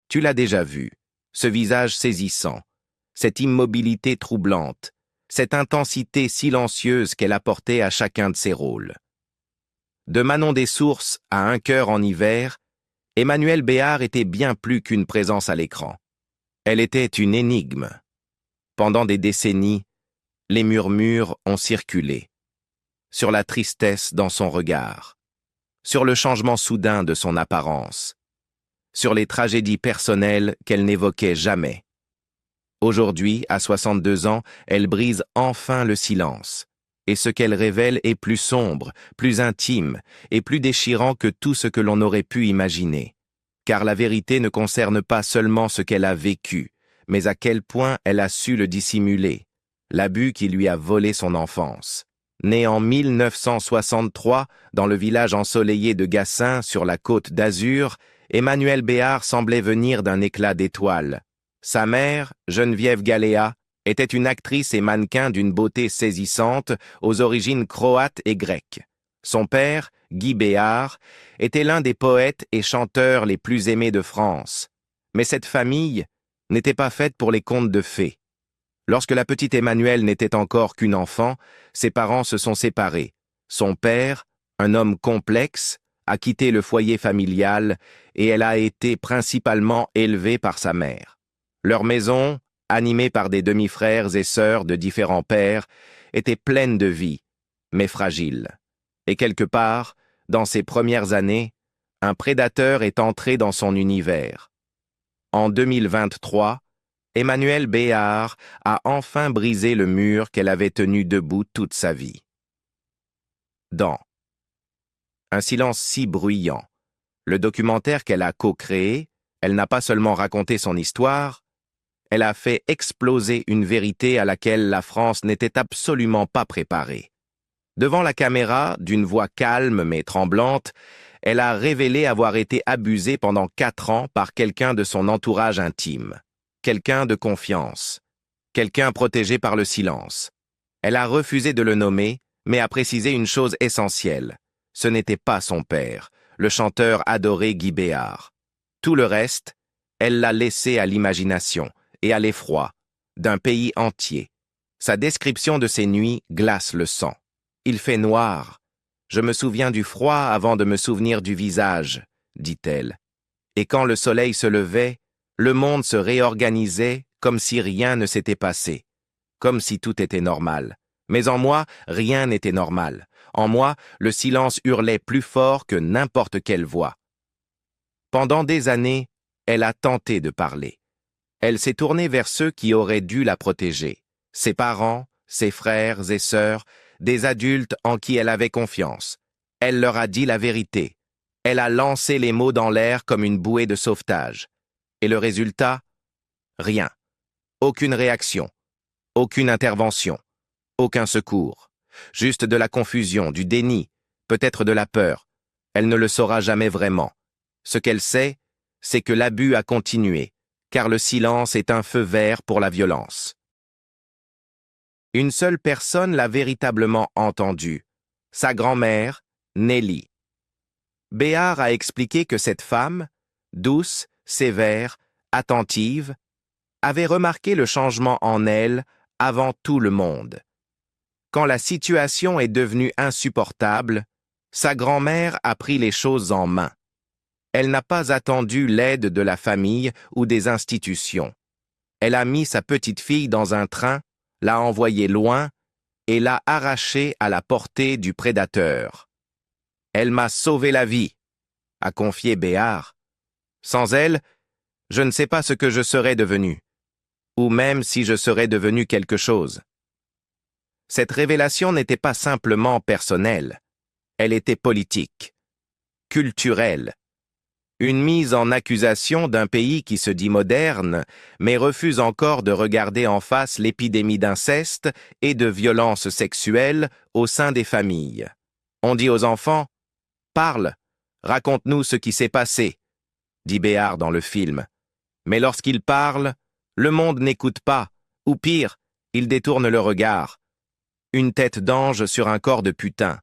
Tu l'as déjà vu, ce visage saisissant, cette immobilité troublante, cette intensité silencieuse qu'elle apportait à chacun de ses rôles. De Manon des Sources à Un cœur en hiver, Emmanuelle Béard était bien plus qu'une présence à l'écran. Elle était une énigme. Pendant des décennies, les murmures ont circulé. Sur la tristesse dans son regard, sur le changement soudain de son apparence, sur les tragédies personnelles qu'elle n'évoquait jamais. Aujourd'hui, à 62 ans, elle brise enfin le silence. Et ce qu'elle révèle est plus sombre, plus intime et plus déchirant que tout ce que l'on aurait pu imaginer. Car la vérité ne concerne pas seulement ce qu'elle a vécu, mais à quel point elle a su le dissimuler, l'abus qui lui a volé son enfance. Née en 1963 dans le village ensoleillé de Gassin sur la côte d'Azur, Emmanuelle Béard semblait venir d'un éclat d'étoiles. Sa mère, Geneviève Galéa, était une actrice et mannequin d'une beauté saisissante aux origines croates et grecques. Son père, Guy Béard, était l'un des poètes et chanteurs les plus aimés de France. Mais cette famille n'était pas faite pour les contes de fées. Lorsque la petite Emmanuelle n'était encore qu'une enfant, ses parents se sont séparés. Son père, un homme complexe, a quitté le foyer familial et elle a été principalement élevée par sa mère. Leur maison, animée par des demi-frères et sœurs de différents pères, était pleine de vie, mais fragile. Et quelque part, dans ses premières années, un prédateur est entré dans son univers. En 2023, Emmanuelle Béard a enfin brisé le mur qu'elle avait tenu debout toute sa vie. Dans Un silence si bruyant, le documentaire qu'elle a co-créé, elle n'a pas seulement raconté son histoire, elle a fait exploser une vérité à laquelle la France n'était absolument pas préparée. Devant la caméra, d'une voix calme mais tremblante, elle a révélé avoir été abusée pendant 4 ans par quelqu'un de son entourage intime, quelqu'un de confiance, quelqu'un protégé par le silence. Elle a refusé de le nommer, mais a précisé une chose essentielle. Ce n'était pas son père, le chanteur adoré Guy Béard. Tout le reste, elle l'a laissé à l'imagination et à l'effroi d'un pays entier. Sa description de ces nuits glace le sang. Il fait noir. Je me souviens du froid avant de me souvenir du visage, dit-elle. Et quand le soleil se levait, le monde se réorganisait comme si rien ne s'était passé, comme si tout était normal. Mais en moi, rien n'était normal. En moi, le silence hurlait plus fort que n'importe quelle voix. Pendant des années, elle a tenté de parler. Elle s'est tournée vers ceux qui auraient dû la protéger, ses parents, ses frères et sœurs, des adultes en qui elle avait confiance. Elle leur a dit la vérité. Elle a lancé les mots dans l'air comme une bouée de sauvetage. Et le résultat? Rien. Aucune réaction. Aucune intervention. Aucun secours. Juste de la confusion, du déni, peut-être de la peur. Elle ne le saura jamais vraiment. Ce qu'elle sait, c'est que l'abus a continué, car le silence est un feu vert pour la violence. Une seule personne l'a véritablement entendue, sa grand-mère, Nelly. Béard a expliqué que cette femme, douce, sévère, attentive, avait remarqué le changement en elle avant tout le monde. Quand la situation est devenue insupportable, sa grand-mère a pris les choses en main. Elle n'a pas attendu l'aide de la famille ou des institutions. Elle a mis sa petite fille dans un train, l'a envoyée loin et l'a arrachée à la portée du prédateur. « Elle m'a sauvé la vie », a confié Béard. « Sans elle, je ne sais pas ce que je serais devenu, ou même si je serais devenu quelque chose. » Cette révélation n'était pas simplement personnelle, elle était politique, culturelle. Une mise en accusation d'un pays qui se dit moderne, mais refuse encore de regarder en face l'épidémie d'inceste et de violences sexuelles au sein des familles. On dit aux enfants « Parle, raconte-nous ce qui s'est passé », dit Béard dans le film. Mais lorsqu'il parle, le monde n'écoute pas, ou pire, il détourne le regard. Une tête d'ange sur un corps de putain.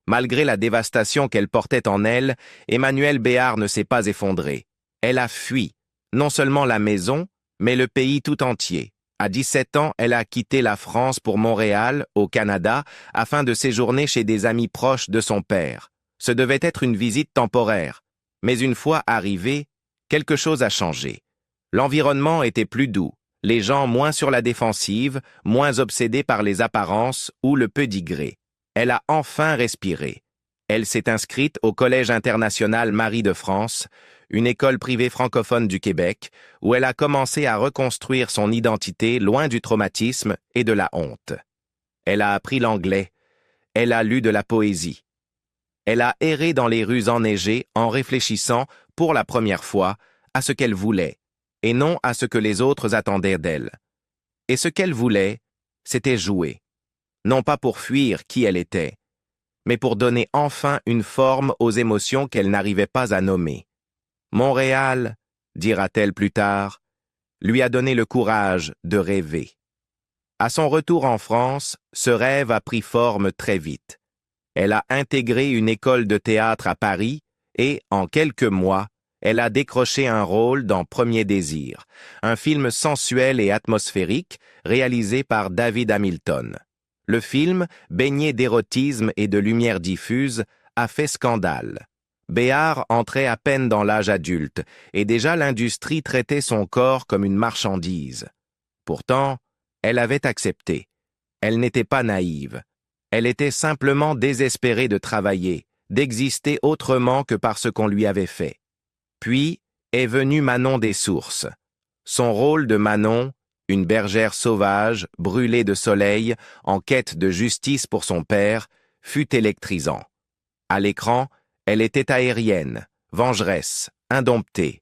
Malgré la dévastation qu'elle portait en elle, Emmanuelle Béard ne s'est pas effondrée. Elle a fui, Non seulement la maison, mais le pays tout entier. À 17 ans, elle a quitté la France pour Montréal, au Canada, afin de séjourner chez des amis proches de son père. Ce devait être une visite temporaire. Mais une fois arrivée, quelque chose a changé. L'environnement était plus doux, les gens moins sur la défensive, moins obsédés par les apparences ou le pédigré. Elle a enfin respiré. Elle s'est inscrite au Collège international Marie de France, une école privée francophone du Québec, où elle a commencé à reconstruire son identité loin du traumatisme et de la honte. Elle a appris l'anglais, elle a lu de la poésie. Elle a erré dans les rues enneigées en réfléchissant, pour la première fois, à ce qu'elle voulait, et non à ce que les autres attendaient d'elle. Et ce qu'elle voulait, c'était jouer. Non pas pour fuir qui elle était, mais pour donner enfin une forme aux émotions qu'elle n'arrivait pas à nommer. Montréal, dira-t-elle plus tard, lui a donné le courage de rêver. À son retour en France, ce rêve a pris forme très vite. Elle a intégré une école de théâtre à Paris et, en quelques mois, elle a décroché un rôle dans Premier désir, un film sensuel et atmosphérique réalisé par David Hamilton. Le film, baigné d'érotisme et de lumière diffuse, a fait scandale. Béard entrait à peine dans l'âge adulte, et déjà l'industrie traitait son corps comme une marchandise. Pourtant, elle avait accepté. Elle n'était pas naïve. Elle était simplement désespérée de travailler, d'exister autrement que par ce qu'on lui avait fait. Puis est venue Manon des Sources. Son rôle de Manon, une bergère sauvage, brûlée de soleil, en quête de justice pour son père, fut électrisant. À l'écran, elle était aérienne, vengeresse, indomptée.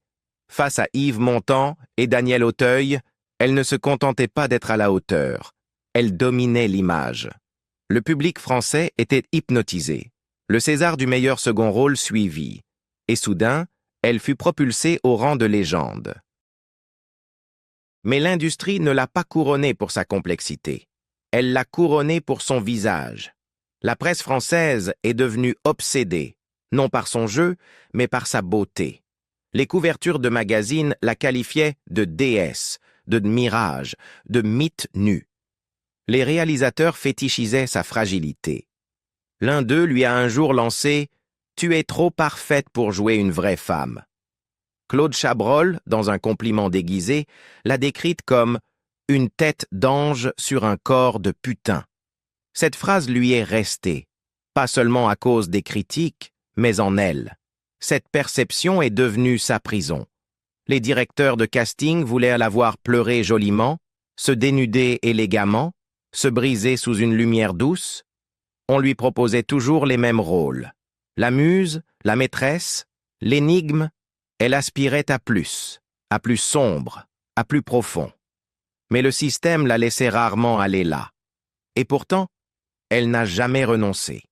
Face à Yves Montand et Daniel Auteuil, elle ne se contentait pas d'être à la hauteur. Elle dominait l'image. Le public français était hypnotisé. Le César du meilleur second rôle suivit. Et soudain, elle fut propulsée au rang de légende. Mais l'industrie ne l'a pas couronnée pour sa complexité. Elle l'a couronnée pour son visage. La presse française est devenue obsédée, non par son jeu, mais par sa beauté. Les couvertures de magazines la qualifiaient de déesse, de mirage, de mythe nu. Les réalisateurs fétichisaient sa fragilité. L'un d'eux lui a un jour lancé « Tu es trop parfaite pour jouer une vraie femme ». Claude Chabrol, dans un compliment déguisé, l'a décrite comme « une tête d'ange sur un corps de putain ». Cette phrase lui est restée, pas seulement à cause des critiques, mais en elle. Cette perception est devenue sa prison. Les directeurs de casting voulaient la voir pleurer joliment, se dénuder élégamment, se briser sous une lumière douce. On lui proposait toujours les mêmes rôles. La muse, la maîtresse, l'énigme, elle aspirait à plus sombre, à plus profond. Mais le système la laissait rarement aller là. Et pourtant, elle n'a jamais renoncé.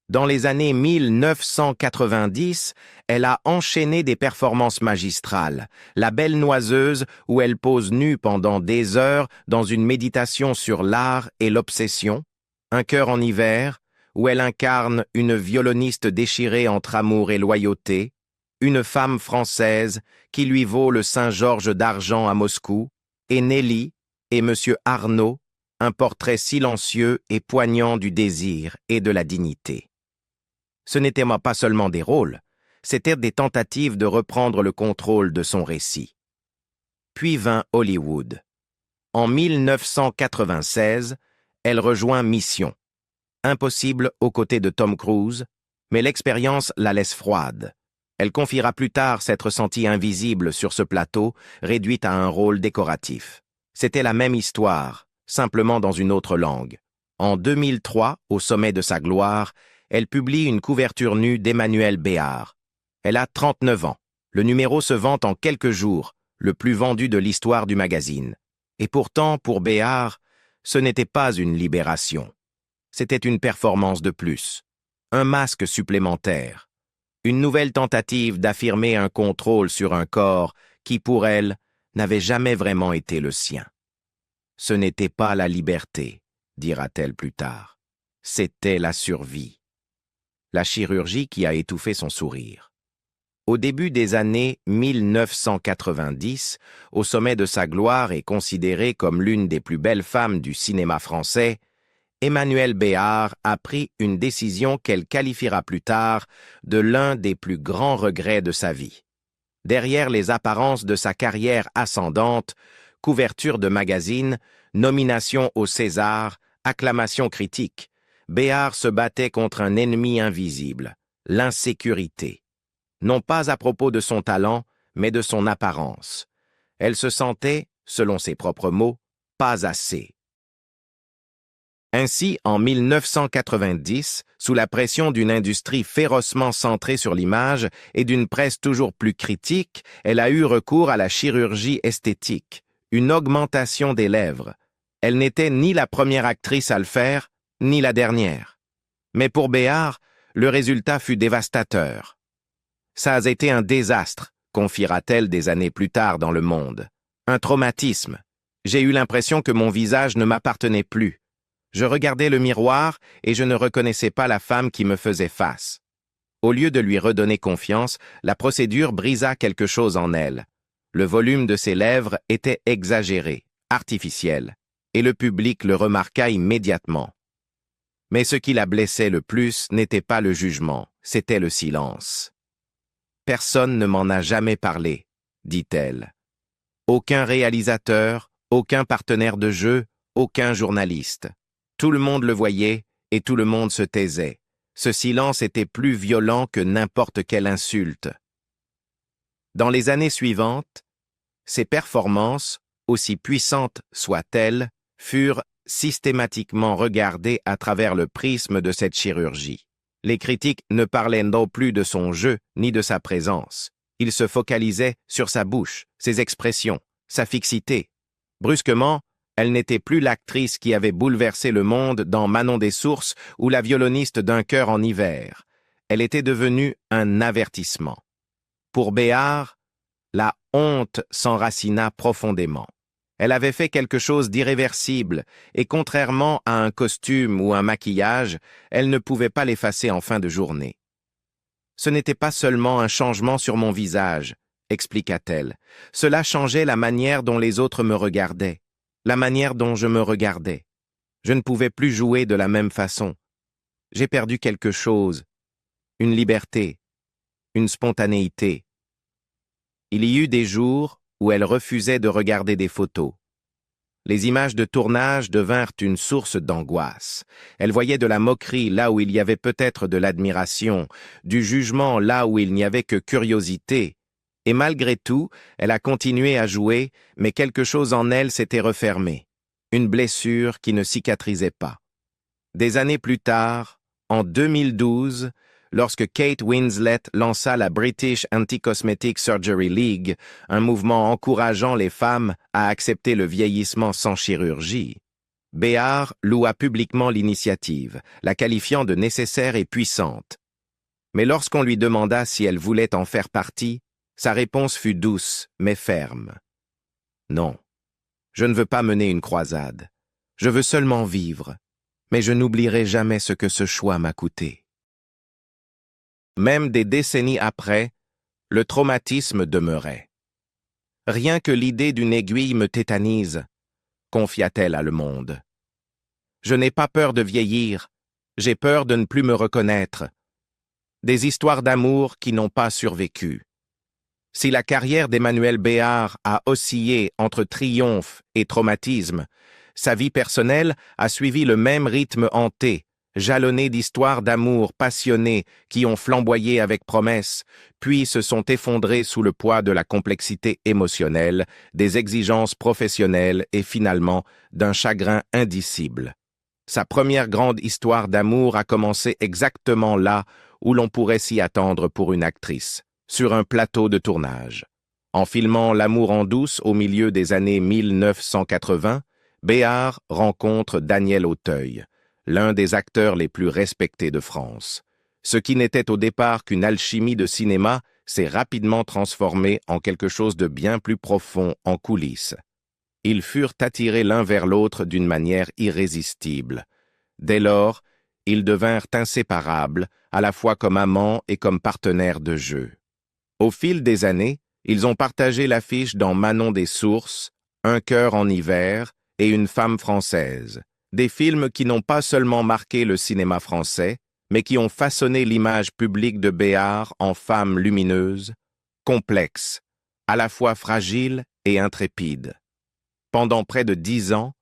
Dans les années 1990, elle a enchaîné des performances magistrales. La Belle Noiseuse, où elle pose nue pendant des heures dans une méditation sur l'art et l'obsession. Un cœur en hiver, où elle incarne une violoniste déchirée entre amour et loyauté. Une femme française qui lui vaut le Saint-Georges d'argent à Moscou. Et Nelly et Monsieur Arnaud, un portrait silencieux et poignant du désir et de la dignité. Ce n'étaient pas seulement des rôles, c'étaient des tentatives de reprendre le contrôle de son récit. Puis vint Hollywood. En 1996, elle rejoint Mission. Impossible aux côtés de Tom Cruise, mais l'expérience la laisse froide. Elle confiera plus tard s'être sentie invisible sur ce plateau, réduite à un rôle décoratif. C'était la même histoire, simplement dans une autre langue. En 2003, au sommet de sa gloire, elle publie une couverture nue d'Emmanuel Béard. Elle a 39 ans. Le numéro se vend en quelques jours, le plus vendu de l'histoire du magazine. Et pourtant, pour Béard, ce n'était pas une libération. C'était une performance de plus, un masque supplémentaire, une nouvelle tentative d'affirmer un contrôle sur un corps qui, pour elle, n'avait jamais vraiment été le sien. Ce n'était pas la liberté, dira-t-elle plus tard. C'était la survie. La chirurgie qui a étouffé son sourire. Au début des années 1990, au sommet de sa gloire et considérée comme l'une des plus belles femmes du cinéma français, Emmanuelle Béard a pris une décision qu'elle qualifiera plus tard de l'un des plus grands regrets de sa vie. Derrière les apparences de sa carrière ascendante, couverture de magazines, nomination au César, acclamation critique, Béard se battait contre un ennemi invisible, l'insécurité. Non pas à propos de son talent, mais de son apparence. Elle se sentait, selon ses propres mots, pas assez. Ainsi, en 1990, sous la pression d'une industrie férocement centrée sur l'image et d'une presse toujours plus critique, elle a eu recours à la chirurgie esthétique, une augmentation des lèvres. Elle n'était ni la première actrice à le faire, ni la dernière. Mais pour Béard, le résultat fut dévastateur. Ça a été un désastre, confiera-t-elle des années plus tard dans Le Monde. Un traumatisme. J'ai eu l'impression que mon visage ne m'appartenait plus. Je regardais le miroir et je ne reconnaissais pas la femme qui me faisait face. Au lieu de lui redonner confiance, la procédure brisa quelque chose en elle. Le volume de ses lèvres était exagéré, artificiel, et le public le remarqua immédiatement. Mais ce qui la blessait le plus n'était pas le jugement, c'était le silence. « Personne ne m'en a jamais parlé », dit-elle. Aucun réalisateur, aucun partenaire de jeu, aucun journaliste. Tout le monde le voyait et tout le monde se taisait. Ce silence était plus violent que n'importe quelle insulte. Dans les années suivantes, ses performances, aussi puissantes soient-elles, furent systématiquement regardées à travers le prisme de cette chirurgie. Les critiques ne parlaient non plus de son jeu ni de sa présence. Ils se focalisaient sur sa bouche, ses expressions, sa fixité. Brusquement, elle n'était plus l'actrice qui avait bouleversé le monde dans Manon des Sources ou la violoniste d'un chœur en hiver. Elle était devenue un avertissement. Pour Béard, la honte s'enracina profondément. Elle avait fait quelque chose d'irréversible, et contrairement à un costume ou un maquillage, elle ne pouvait pas l'effacer en fin de journée. « Ce n'était pas seulement un changement sur mon visage, » expliqua-t-elle. « Cela changeait la manière dont les autres me regardaient, la manière dont je me regardais. Je ne pouvais plus jouer de la même façon. J'ai perdu quelque chose, une liberté, une spontanéité. » Il y eut des jours où elle refusait de regarder des photos. Les images de tournage devinrent une source d'angoisse. Elle voyait de la moquerie là où il y avait peut-être de l'admiration, du jugement là où il n'y avait que curiosité. Et malgré tout, elle a continué à jouer, mais quelque chose en elle s'était refermé. Une blessure qui ne cicatrisait pas. Des années plus tard, en 2012, lorsque Kate Winslet lança la British Anti-Cosmetic Surgery League, un mouvement encourageant les femmes à accepter le vieillissement sans chirurgie, Béard loua publiquement l'initiative, la qualifiant de nécessaire et puissante. Mais lorsqu'on lui demanda si elle voulait en faire partie, sa réponse fut douce, mais ferme. « Non, je ne veux pas mener une croisade. Je veux seulement vivre, mais je n'oublierai jamais ce que ce choix m'a coûté. » Même des décennies après, le traumatisme demeurait. « Rien que l'idée d'une aiguille me tétanise », confia-t-elle à Le Monde. « Je n'ai pas peur de vieillir, j'ai peur de ne plus me reconnaître. » Des histoires d'amour qui n'ont pas survécu. Si la carrière d'Emmanuelle Béard a oscillé entre triomphe et traumatisme, sa vie personnelle a suivi le même rythme hanté, jalonnés d'histoires d'amour passionnées qui ont flamboyé avec promesse, puis se sont effondrés sous le poids de la complexité émotionnelle, des exigences professionnelles et finalement d'un chagrin indicible. Sa première grande histoire d'amour a commencé exactement là où l'on pourrait s'y attendre pour une actrice, sur un plateau de tournage. En filmant L'amour en douce au milieu des années 1980, Béard rencontre Daniel Auteuil, l'un des acteurs les plus respectés de France. Ce qui n'était au départ qu'une alchimie de cinéma s'est rapidement transformé en quelque chose de bien plus profond en coulisses. Ils furent attirés l'un vers l'autre d'une manière irrésistible. Dès lors, ils devinrent inséparables, à la fois comme amants et comme partenaires de jeu. Au fil des années, ils ont partagé l'affiche dans Manon des Sources, Un cœur en hiver et Une femme française, des films qui n'ont pas seulement marqué le cinéma français, mais qui ont façonné l'image publique de Béard en femme lumineuse, complexe, à la fois fragile et intrépide. Pendant près de 10 ans,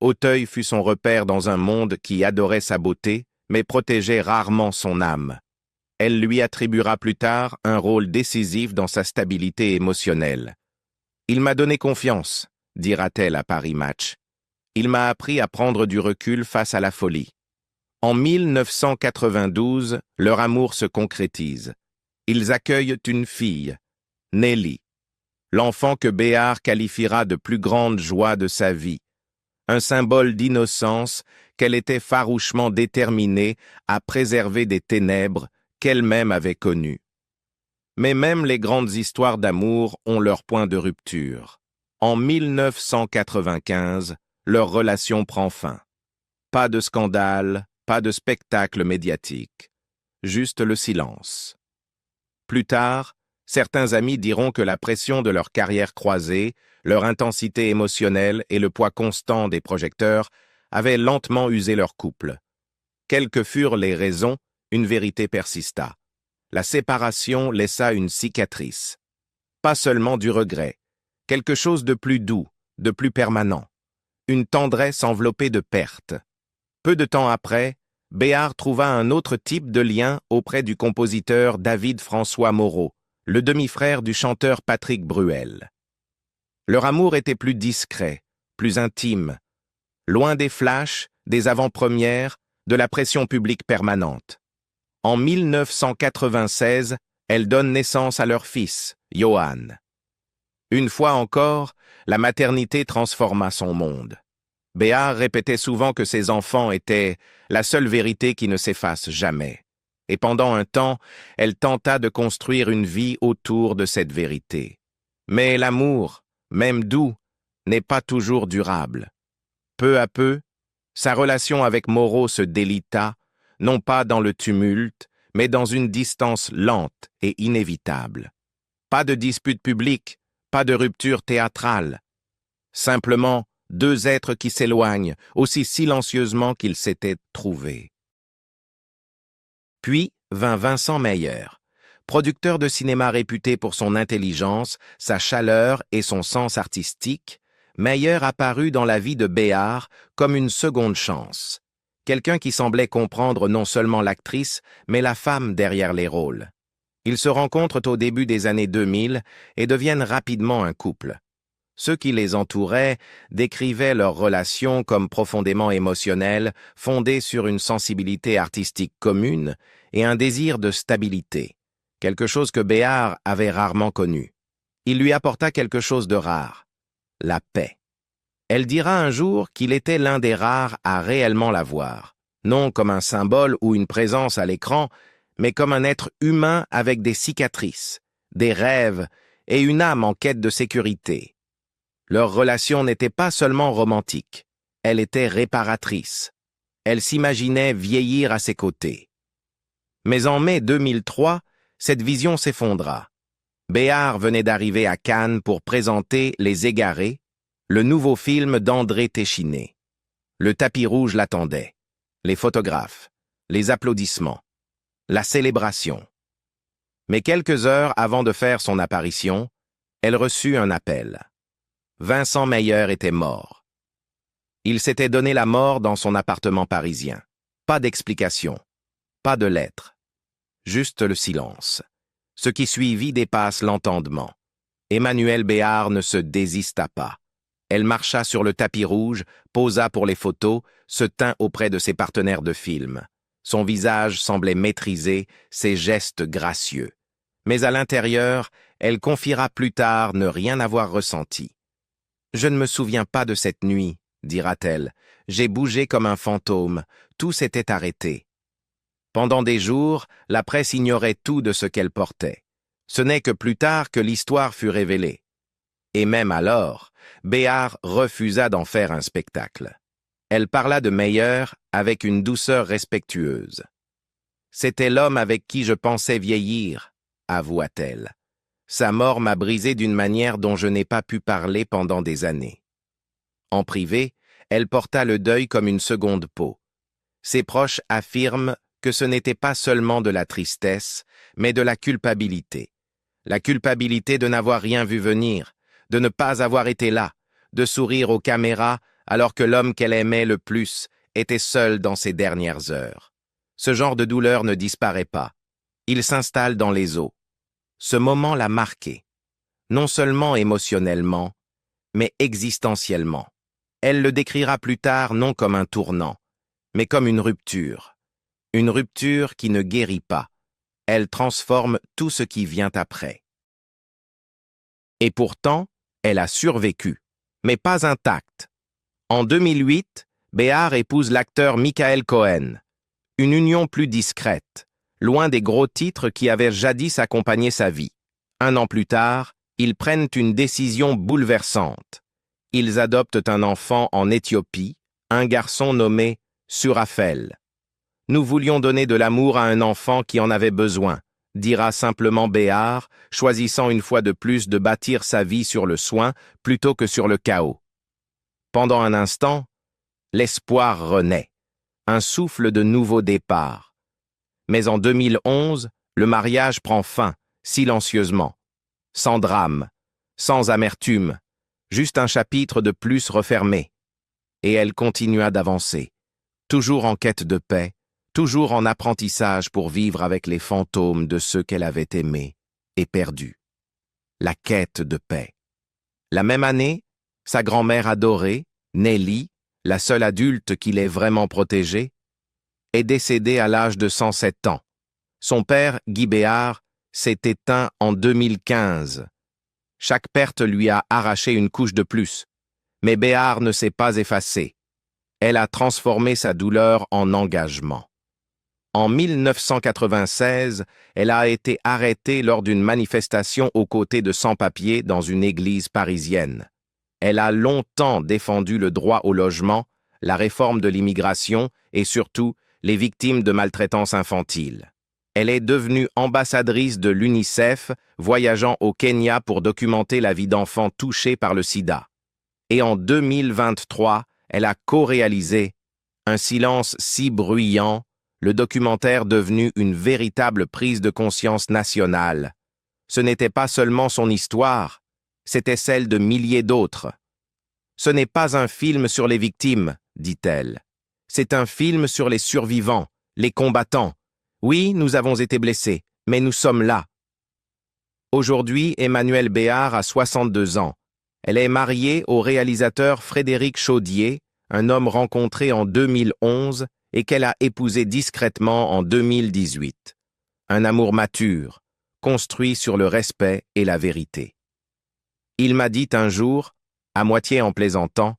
Auteuil fut son repère dans un monde qui adorait sa beauté, mais protégeait rarement son âme. Elle lui attribuera plus tard un rôle décisif dans sa stabilité émotionnelle. « Il m'a donné confiance », dira-t-elle à Paris Match. « Il m'a appris à prendre du recul face à la folie. » En 1992, leur amour se concrétise. Ils accueillent une fille, Nelly, l'enfant que Béard qualifiera de plus grande joie de sa vie, un symbole d'innocence qu'elle était farouchement déterminée à préserver des ténèbres qu'elle-même avait connues. Mais même les grandes histoires d'amour ont leur point de rupture. En 1995, leur relation prend fin. Pas de scandale, pas de spectacle médiatique, juste le silence. Plus tard, certains amis diront que la pression de leur carrière croisée, leur intensité émotionnelle et le poids constant des projecteurs avaient lentement usé leur couple. Quelles que furent les raisons, une vérité persista. La séparation laissa une cicatrice. Pas seulement du regret, quelque chose de plus doux, de plus permanent. Une tendresse enveloppée de pertes. Peu de temps après, Béard trouva un autre type de lien auprès du compositeur David-François Moreau, le demi-frère du chanteur Patrick Bruel. Leur amour était plus discret, plus intime, loin des flashs, des avant-premières, de la pression publique permanente. En 1996, elle donne naissance à leur fils, Johan. Une fois encore, la maternité transforma son monde. Béard répétait souvent que ses enfants étaient la seule vérité qui ne s'efface jamais. Et pendant un temps, elle tenta de construire une vie autour de cette vérité. Mais l'amour, même doux, n'est pas toujours durable. Peu à peu, sa relation avec Moreau se délita, non pas dans le tumulte, mais dans une distance lente et inévitable. Pas de dispute publique, pas de rupture théâtrale. Simplement, deux êtres qui s'éloignent, aussi silencieusement qu'ils s'étaient trouvés. Puis vint Vincent Meyer, producteur de cinéma réputé pour son intelligence, sa chaleur et son sens artistique. Meyer apparut dans la vie de Béard comme une seconde chance. Quelqu'un qui semblait comprendre non seulement l'actrice, mais la femme derrière les rôles. Ils se rencontrent au début des années 2000 et deviennent rapidement un couple. Ceux qui les entouraient décrivaient leur relation comme profondément émotionnelle, fondée sur une sensibilité artistique commune et un désir de stabilité, quelque chose que Béard avait rarement connu. Il lui apporta quelque chose de rare, la paix. Elle dira un jour qu'il était l'un des rares à réellement la voir, non comme un symbole ou une présence à l'écran, mais comme un être humain avec des cicatrices, des rêves et une âme en quête de sécurité. Leur relation n'était pas seulement romantique, elle était réparatrice. Elle s'imaginait vieillir à ses côtés. Mais en mai 2003, cette vision s'effondra. Béard venait d'arriver à Cannes pour présenter Les Égarés, le nouveau film d'André Téchiné. Le tapis rouge l'attendait. Les photographes, les applaudissements, la célébration. Mais quelques heures avant de faire son apparition, elle reçut un appel. Vincent Meyer était mort. Il s'était donné la mort dans son appartement parisien. Pas d'explication, pas de lettre. Juste le silence. Ce qui suivit dépasse l'entendement. Emmanuelle Béard ne se désista pas. Elle marcha sur le tapis rouge, posa pour les photos, se tint auprès de ses partenaires de film. Son visage semblait maîtrisé, ses gestes gracieux. Mais à l'intérieur, elle confiera plus tard ne rien avoir ressenti. « Je ne me souviens pas de cette nuit, » dira-t-elle. « J'ai bougé comme un fantôme, tout s'était arrêté. » Pendant des jours, la presse ignorait tout de ce qu'elle portait. Ce n'est que plus tard que l'histoire fut révélée. Et même alors, Béard refusa d'en faire un spectacle. Elle parla de Meyer avec une douceur respectueuse. « C'était l'homme avec qui je pensais vieillir, » avoua-t-elle. Sa mort m'a brisé d'une manière dont je n'ai pas pu parler pendant des années. En privé, elle porta le deuil comme une seconde peau. Ses proches affirment que ce n'était pas seulement de la tristesse, mais de la culpabilité. La culpabilité de n'avoir rien vu venir, de ne pas avoir été là, de sourire aux caméras alors que l'homme qu'elle aimait le plus était seul dans ses dernières heures. Ce genre de douleur ne disparaît pas. Il s'installe dans les os. Ce moment l'a marqué, non seulement émotionnellement, mais existentiellement. Elle le décrira plus tard non comme un tournant, mais comme une rupture qui ne guérit pas. Elle transforme tout ce qui vient après. Et pourtant, elle a survécu, mais pas intacte. En 2008, Béar épouse l'acteur Michael Cohen. Une union plus discrète, loin des gros titres qui avaient jadis accompagné sa vie. 1 an plus tard, ils prennent une décision bouleversante. Ils adoptent un enfant en Éthiopie, un garçon nommé Surafel. Nous voulions donner de l'amour à un enfant qui en avait besoin, dira simplement Béar, choisissant une fois de plus de bâtir sa vie sur le soin plutôt que sur le chaos. Pendant un instant, l'espoir renaît, un souffle de nouveau départ. Mais en 2011, le mariage prend fin, silencieusement, sans drame, sans amertume, juste un chapitre de plus refermé. Et elle continua d'avancer, toujours en quête de paix, toujours en apprentissage pour vivre avec les fantômes de ceux qu'elle avait aimés et perdus. La quête de paix. La même année, sa grand-mère adorée, Nelly, la seule adulte qui l'ait vraiment protégée, est décédée à l'âge de 107 ans. Son père, Guy Béar, s'est éteint en 2015. Chaque perte lui a arraché une couche de plus. Mais Béar ne s'est pas effacée. Elle a transformé sa douleur en engagement. En 1996, elle a été arrêtée lors d'une manifestation aux côtés de sans-papiers dans une église parisienne. Elle a longtemps défendu le droit au logement, la réforme de l'immigration et surtout les victimes de maltraitance infantile. Elle est devenue ambassadrice de l'UNICEF, voyageant au Kenya pour documenter la vie d'enfants touchés par le sida. Et en 2023, elle a co-réalisé Un silence si bruyant, le documentaire devenu une véritable prise de conscience nationale. Ce n'était pas seulement son histoire, c'était celle de milliers d'autres. Ce n'est pas un film sur les victimes, dit-elle. C'est un film sur les survivants, les combattants. Oui, nous avons été blessés, mais nous sommes là. Aujourd'hui, Emmanuelle Béar a 62 ans. Elle est mariée au réalisateur Frédéric Chaudier, un homme rencontré en 2011 et qu'elle a épousé discrètement en 2018. Un amour mature, construit sur le respect et la vérité. Il m'a dit un jour, à moitié en plaisantant,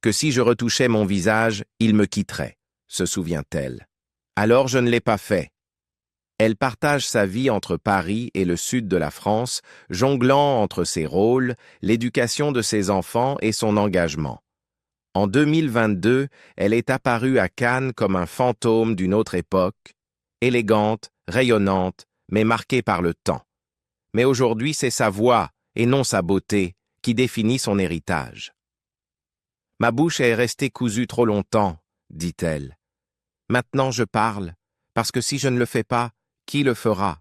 que si je retouchais mon visage, il me quitterait, se souvient-elle. Alors je ne l'ai pas fait. Elle partage sa vie entre Paris et le sud de la France, jonglant entre ses rôles, l'éducation de ses enfants et son engagement. En 2022, elle est apparue à Cannes comme un fantôme d'une autre époque, élégante, rayonnante, mais marquée par le temps. Mais aujourd'hui, c'est sa voix, et non sa beauté, qui définit son héritage. « Ma bouche est restée cousue trop longtemps, dit-elle. Maintenant je parle, parce que si je ne le fais pas, qui le fera ?»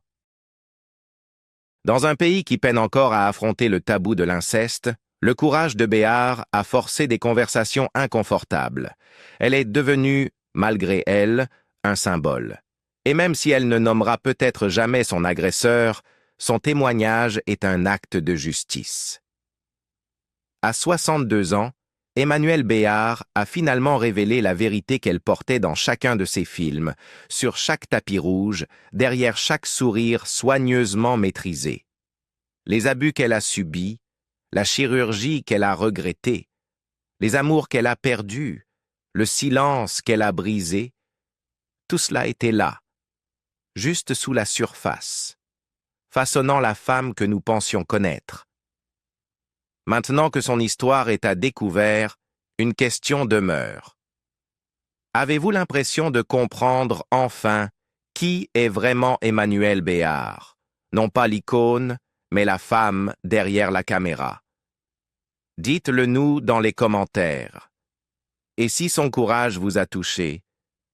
Dans un pays qui peine encore à affronter le tabou de l'inceste, le courage de Béar a forcé des conversations inconfortables. Elle est devenue, malgré elle, un symbole. Et même si elle ne nommera peut-être jamais son agresseur, son témoignage est un acte de justice. À 62 ans, Emmanuelle Béar a finalement révélé la vérité qu'elle portait dans chacun de ses films, sur chaque tapis rouge, derrière chaque sourire soigneusement maîtrisé. Les abus qu'elle a subis, la chirurgie qu'elle a regrettée, les amours qu'elle a perdus, le silence qu'elle a brisé, tout cela était là, juste sous la surface, façonnant la femme que nous pensions connaître. Maintenant que son histoire est à découvert, une question demeure. Avez-vous l'impression de comprendre enfin qui est vraiment Emmanuelle Béar? Non pas l'icône, mais la femme derrière la caméra? Dites-le nous dans les commentaires. Et si son courage vous a touché,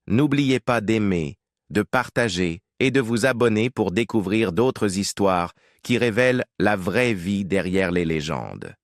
n'oubliez pas d'aimer, de partager et de vous abonner pour découvrir d'autres histoires qui révèlent la vraie vie derrière les légendes.